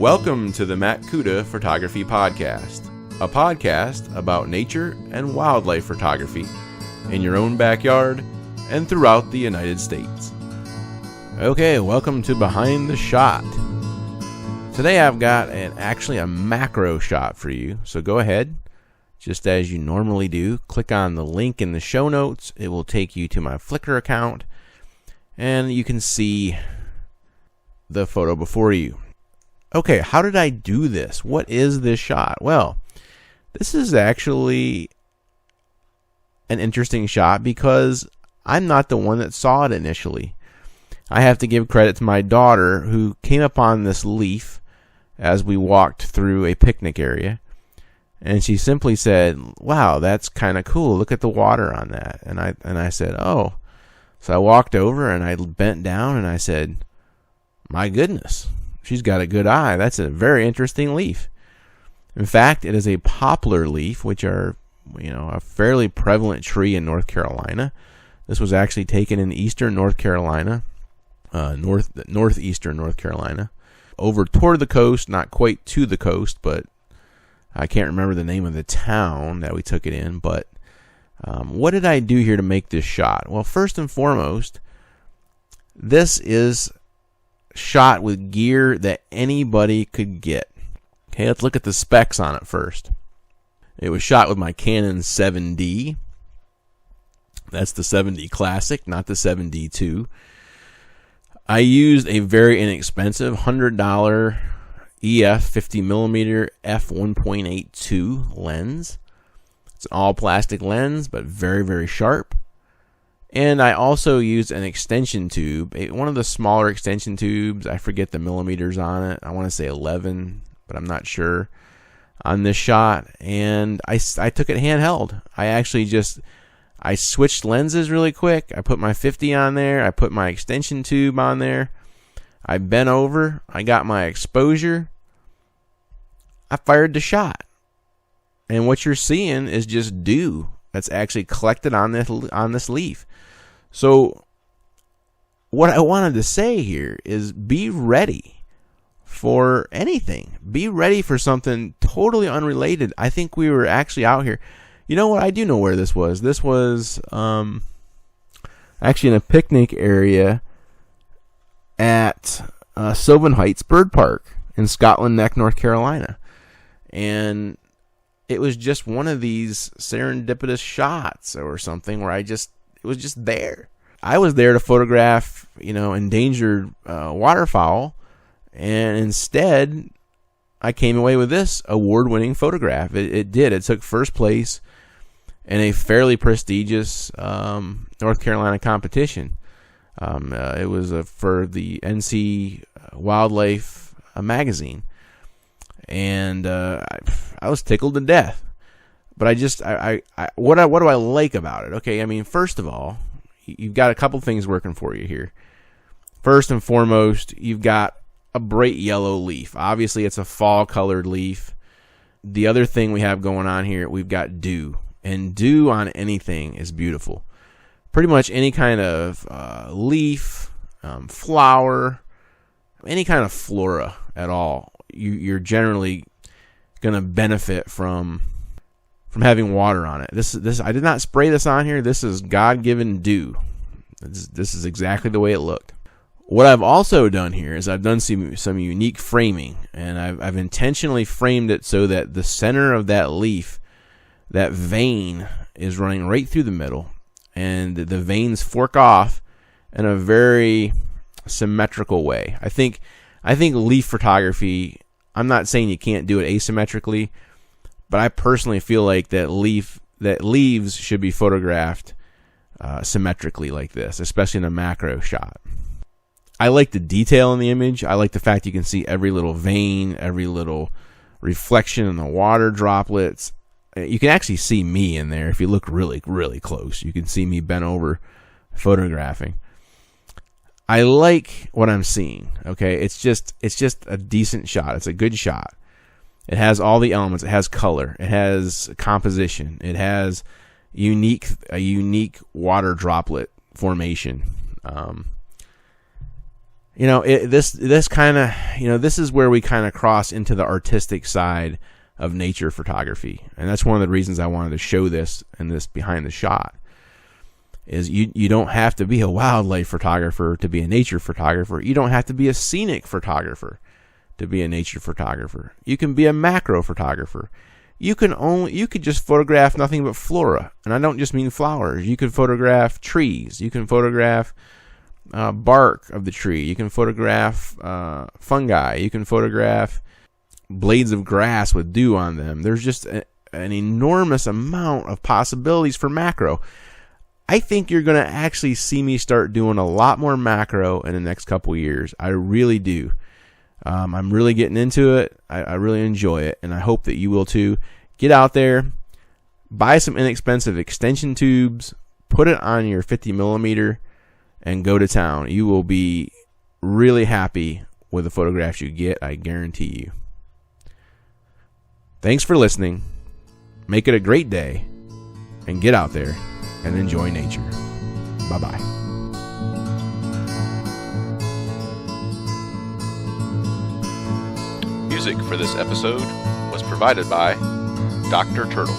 Welcome to the Matt Kuda Photography Podcast, a podcast about nature and wildlife photography in your own backyard and throughout the United States. Okay, welcome to Behind the Shot. Today I've got actually a macro shot for you, so go ahead, just as you normally do, click on the link in the show notes. It will take you to my Flickr account, and you can see the photo before you. Okay, how did I do this? What is this shot? Well, this is actually an interesting shot because I'm not the one that saw it initially. I have to give credit to my daughter, who came upon this leaf as we walked through a picnic area, and she simply said, "Wow, that's kind of cool. Look at the water on that." And I said, "Oh." So I walked over and I bent down and I said, "My goodness. She's got a good eye. That's a very interesting leaf." In fact, it is a poplar leaf, which are, a fairly prevalent tree in North Carolina. This was actually taken in eastern North Carolina, northeastern North Carolina, over toward the coast, not quite to the coast, but I can't remember the name of the town that we took it in. But what did I do here to make this shot? Well, first and foremost, this is shot with gear that anybody could get. Okay, let's look at the specs on it first. It was shot with my Canon 7D. That's the 7D Classic, not the 7D II. I used a very inexpensive $100 EF 50mm f1.82 lens. It's an all plastic lens, but very, very sharp. And I also used an extension tube, one of the smaller extension tubes. I forget the millimeters on it. I want to say 11, but I'm not sure on this shot. And I took it handheld. I switched lenses really quick. I put my 50 on there. I put my extension tube on there. I bent over. I got my exposure. I fired the shot. And what you're seeing is just dew that's actually collected on this leaf. So what I wanted to say here is be ready for anything. Be ready for something totally unrelated. I think we were actually out here. You know what? I do know where this was. This was actually in a picnic area at Sylvan Heights Bird Park in Scotland Neck, North Carolina. And it was just one of these serendipitous shots or something where it was just there. I was there to photograph, endangered waterfowl, and instead I came away with this award-winning photograph. It took first place in a fairly prestigious North Carolina competition. It was for the NC Wildlife magazine, and I was tickled to death. But what do I like about it? Okay, first of all, you've got a couple things working for you here. First and foremost, you've got a bright yellow leaf. Obviously, it's a fall-colored leaf. The other thing we have going on here, we've got dew. And dew on anything is beautiful. Pretty much any kind of leaf, flower, any kind of flora at all, you're generally going to benefit from having water on it. This I did not spray this on here. This is God-given dew. This is exactly the way it looked. What I've also done here is I've done some unique framing, and I've intentionally framed it so that the center of that leaf, that vein, is running right through the middle, and the veins fork off in a very symmetrical way. I think leaf photography, I'm not saying you can't do it asymmetrically, but I personally feel like that leaves should be photographed symmetrically like this, especially in a macro shot. I like the detail in the image. I like the fact you can see every little vein, every little reflection in the water droplets. You can actually see me in there if you look really, really close. You can see me bent over photographing. I like what I'm seeing. Okay, it's just a decent shot. It's a good shot. It has all the elements. It has color. It has composition. It has a unique water droplet formation. this kind of, this is where we kind of cross into the artistic side of nature photography. And that's one of the reasons I wanted to show this and this behind the shot is you don't have to be a wildlife photographer to be a nature photographer. You don't have to be a scenic photographer to be a nature photographer. You can be a macro photographer. You could just photograph nothing but flora. And I don't just mean flowers. You could photograph trees. You can photograph bark of the tree. You can photograph fungi. You can photograph blades of grass with dew on them. There's just an enormous amount of possibilities for macro. I think you're going to actually see me start doing a lot more macro in the next couple years. I really do. I'm really getting into it. I really enjoy it, and I hope that you will too. Get out there, buy some inexpensive extension tubes, put it on your 50 millimeter, and go to town. You will be really happy with the photographs you get, I guarantee you. Thanks for listening. Make it a great day, and get out there and enjoy nature. Bye-bye. Music for this episode was provided by Dr. Turtle.